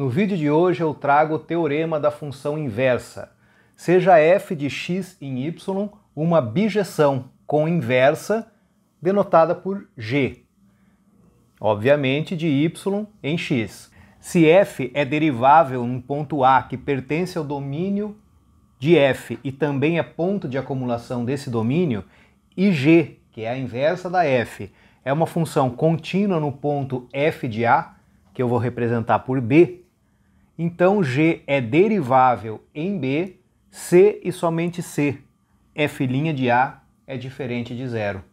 No vídeo de hoje eu trago o teorema da função inversa. Seja f de x em y uma bijeção com inversa denotada por g, obviamente de y em x. Se f é derivável num ponto A que pertence ao domínio de f e também é ponto de acumulação desse domínio, e g, que é a inversa da f, é uma função contínua no ponto f de A, que eu vou representar por b, então g é derivável em b se e somente se f' de A é diferente de zero.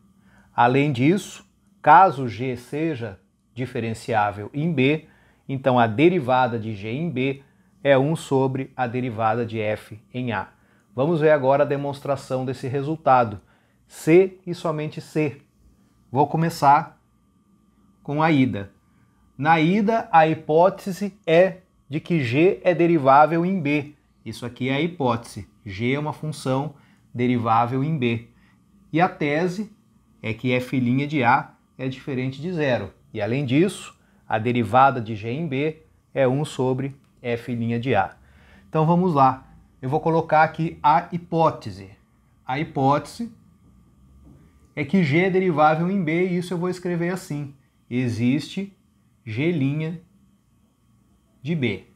Além disso, caso g seja diferenciável em b, então a derivada de g em b é 1 sobre a derivada de f em A. Vamos ver agora a demonstração desse resultado. Se e somente se. Vou começar com a ida. Na ida, a hipótese é de que g é derivável em b. Isso aqui é a hipótese. G é uma função derivável em b. E a tese é que f' de A é diferente de zero. E além disso, a derivada de g em b é 1 sobre f' de A. Então vamos lá. Eu vou colocar aqui a hipótese. A hipótese é que g é derivável em b e isso eu vou escrever assim. Existe g' de b.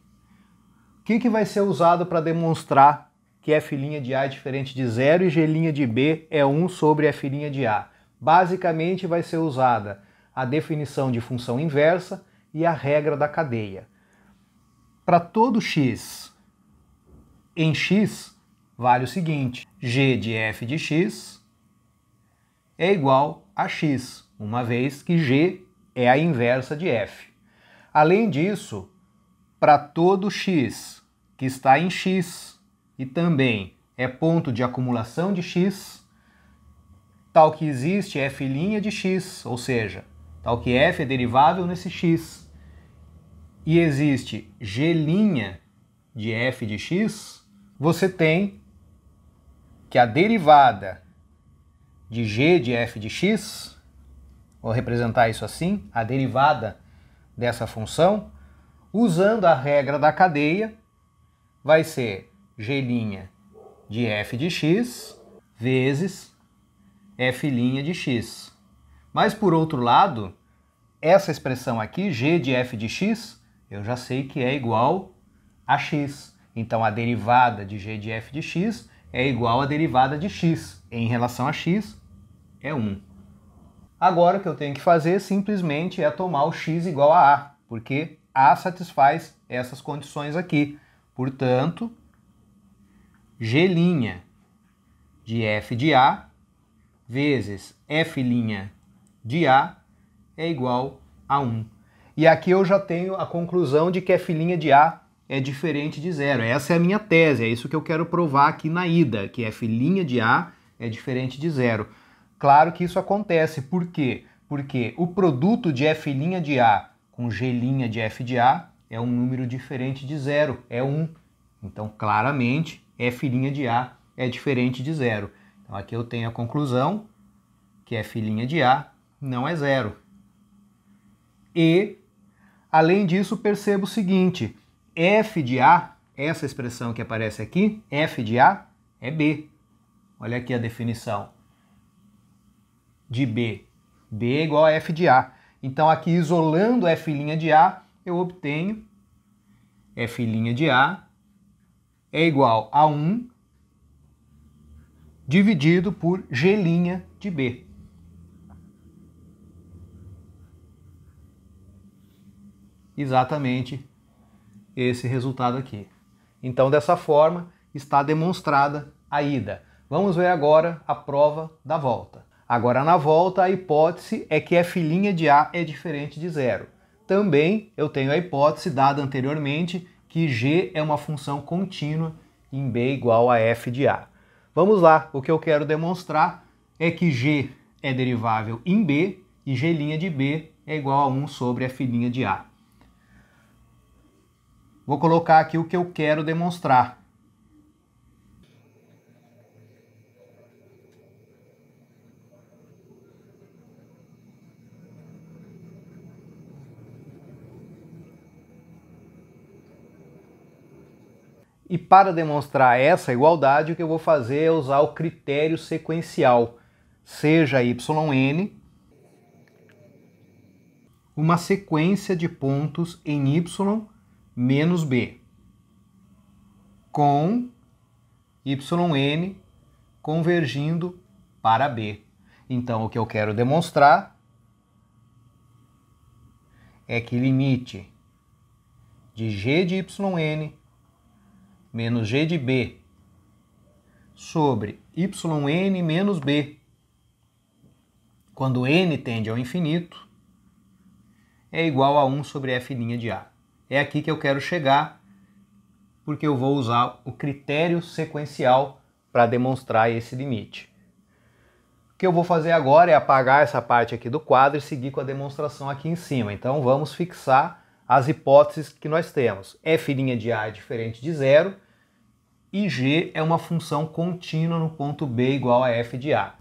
O que vai ser usado para demonstrar que f' de A é diferente de zero e g' de b é 1 sobre f' de A? Basicamente vai ser usada a definição de função inversa e a regra da cadeia. Para todo x em x, vale o seguinte: g de f de x é igual a x, uma vez que g é a inversa de f. Além disso, para todo x que está em x e também é ponto de acumulação de x, tal que existe f' de x, ou seja, tal que f é derivável nesse x, e existe g' de f de x, você tem que a derivada de g de f de x, vou representar isso assim, a derivada dessa função, usando a regra da cadeia, vai ser g' de f de x vezes f' de x. Mas por outro lado, essa expressão aqui, g de f de x, eu já sei que é igual a x. Então a derivada de g de f de x é igual à derivada de x. Em relação a x, é 1. Agora o que eu tenho que fazer simplesmente é tomar o x igual a A, porque A satisfaz essas condições aqui. Portanto, g' de f de A vezes f' de A é igual a 1. E aqui eu já tenho a conclusão de que f' de A é diferente de zero. Essa é a minha tese, é isso que eu quero provar aqui na ida, que f' de A é diferente de zero. Claro que isso acontece, por quê? Porque o produto de f' de A com g' de f de A é um número diferente de zero, é 1. Então, claramente, f' de A é diferente de zero. Então, aqui eu tenho a conclusão que f' de A não é zero. E, além disso, percebo o seguinte: f de A, essa expressão que aparece aqui, f de A é b. Olha aqui a definição de b. b é igual a f de A. Então, aqui, isolando f' de A, eu obtenho f' de A é igual a 1 dividido por g' de b. Exatamente esse resultado aqui. Então, dessa forma, está demonstrada a ida. Vamos ver agora a prova da volta. Agora, na volta, a hipótese é que f' de A é diferente de zero. Também eu tenho a hipótese dada anteriormente que g é uma função contínua em b igual a f de A. Vamos lá, o que eu quero demonstrar é que g é derivável em b e g' de b é igual a 1 sobre f' de A. Vou colocar aqui o que eu quero demonstrar. E para demonstrar essa igualdade, o que eu vou fazer é usar o critério sequencial, seja yn uma sequência de pontos em y menos b, com yn convergindo para b. Então, o que eu quero demonstrar é que limite de g de yn menos g de b sobre yn menos b, quando n tende ao infinito, é igual a 1 sobre f' de a. É aqui que eu quero chegar, porque eu vou usar o critério sequencial para demonstrar esse limite. O que eu vou fazer agora é apagar essa parte aqui do quadro e seguir com a demonstração aqui em cima. Então vamos fixar as hipóteses que nós temos. f' de a é diferente de zero e g é uma função contínua no ponto B igual a f de a.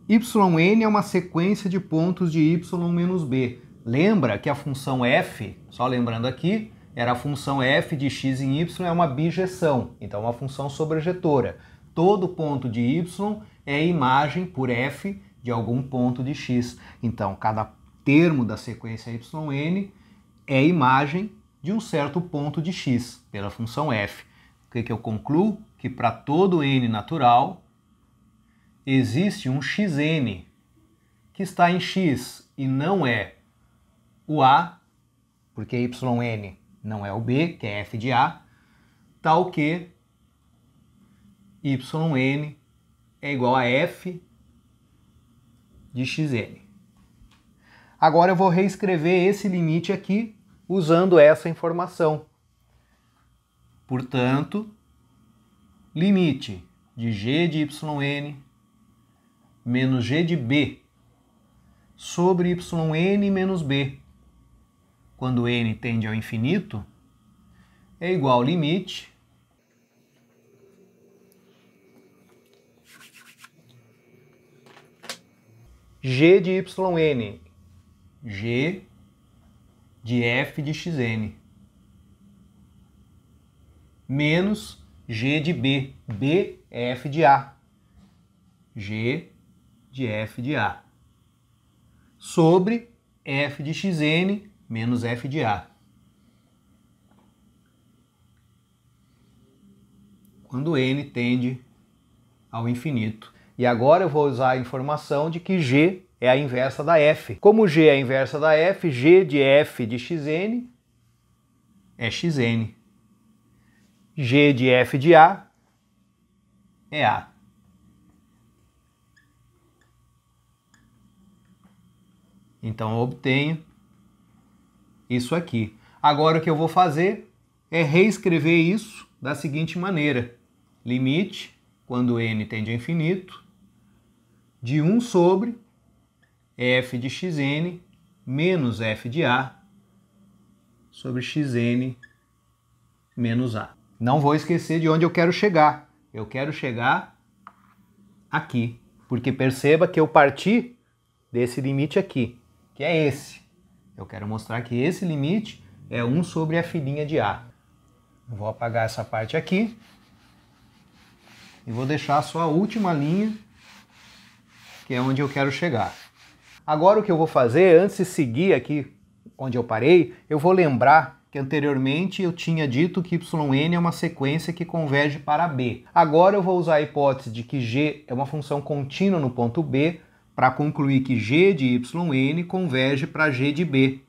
Yn é uma sequência de pontos de y menos b. Lembra que a função f, só lembrando aqui, era a função f de x em y, é uma bijeção, então uma função sobrejetora. Todo ponto de y é imagem por f de algum ponto de x. Então, cada termo da sequência yn é imagem de um certo ponto de x, pela função f. O que eu concluo? Que para todo n natural existe um xn que está em x e não é o a, porque yn não é o b, que é f de a, tal que yn é igual a f de xn. Agora eu vou reescrever esse limite aqui usando essa informação. Portanto, limite de g de yn menos g de b sobre yn menos b, quando n tende ao infinito, é igual ao limite g de yn, g de f de xn, menos g de b, b é f de a, g de f de a, sobre f de xn menos f de a, quando n tende ao infinito. E agora eu vou usar a informação de que g é a inversa da f. Como g é a inversa da f, g de f de xn é xn. G de f de a é a. Então eu obtenho isso aqui. Agora o que eu vou fazer é reescrever isso da seguinte maneira. Limite, quando n tende ao infinito, de 1 sobre f de xn menos f de a sobre xn menos a. Não vou esquecer de onde eu quero chegar. Eu quero chegar aqui, porque perceba que eu parti desse limite aqui, que é esse. Eu quero mostrar que esse limite é 1 sobre f' de a. Eu vou apagar essa parte aqui e vou deixar só a última linha, que é onde eu quero chegar. Agora o que eu vou fazer, antes de seguir aqui onde eu parei, eu vou lembrar que anteriormente eu tinha dito que yn é uma sequência que converge para b. Agora eu vou usar a hipótese de que g é uma função contínua no ponto B para concluir que g de yn converge para g de b.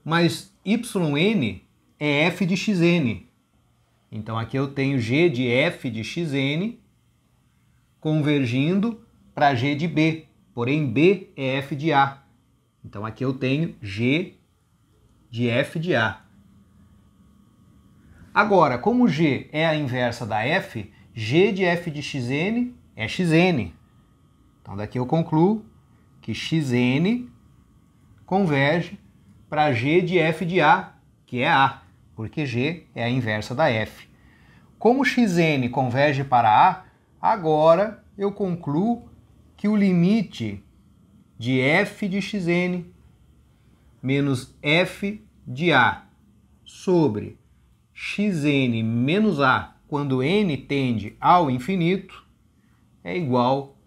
Mas yn é f de xn. Então aqui eu tenho g de f de xn convergindo para g de b, porém b é f de a. Então aqui eu tenho g de f de a. Agora, como g é a inversa da f, g de f de xn é xn. Então daqui eu concluo que xn converge para g de f de a, que é a, porque g é a inversa da f. Como xn converge para a, agora eu concluo que o limite de f de xn menos f de A sobre xn menos A, quando n tende ao infinito, é igual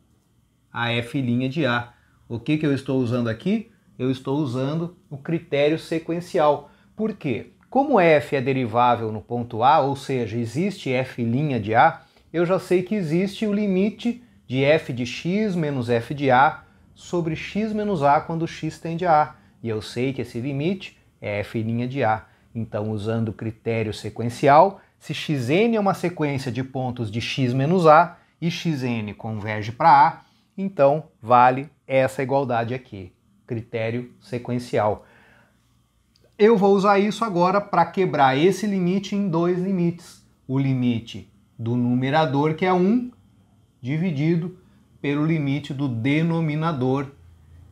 a f' de A. O que eu estou usando aqui? Eu estou usando o critério sequencial. Por quê? Como f é derivável no ponto A, ou seja, existe f' de A, eu já sei que existe o limite de f de x menos f de A sobre x menos A quando x tende a A. E eu sei que esse limite é f' de A. Então, usando o critério sequencial, se xn é uma sequência de pontos de x menos A e xn converge para A, então vale essa igualdade aqui, critério sequencial. Eu vou usar isso agora para quebrar esse limite em dois limites. O limite do numerador, que é 1, dividido pelo limite do denominador,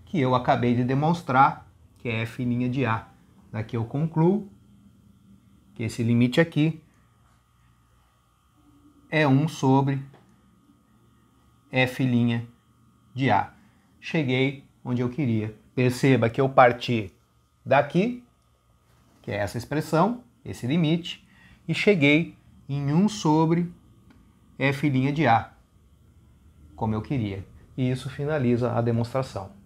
que eu acabei de demonstrar, que é f' de A. Daqui eu concluo que esse limite aqui é 1 sobre f' de A. Cheguei onde eu queria. Perceba que eu parti daqui, que é essa expressão, esse limite, e cheguei em 1 sobre f' de A, como eu queria. E isso finaliza a demonstração.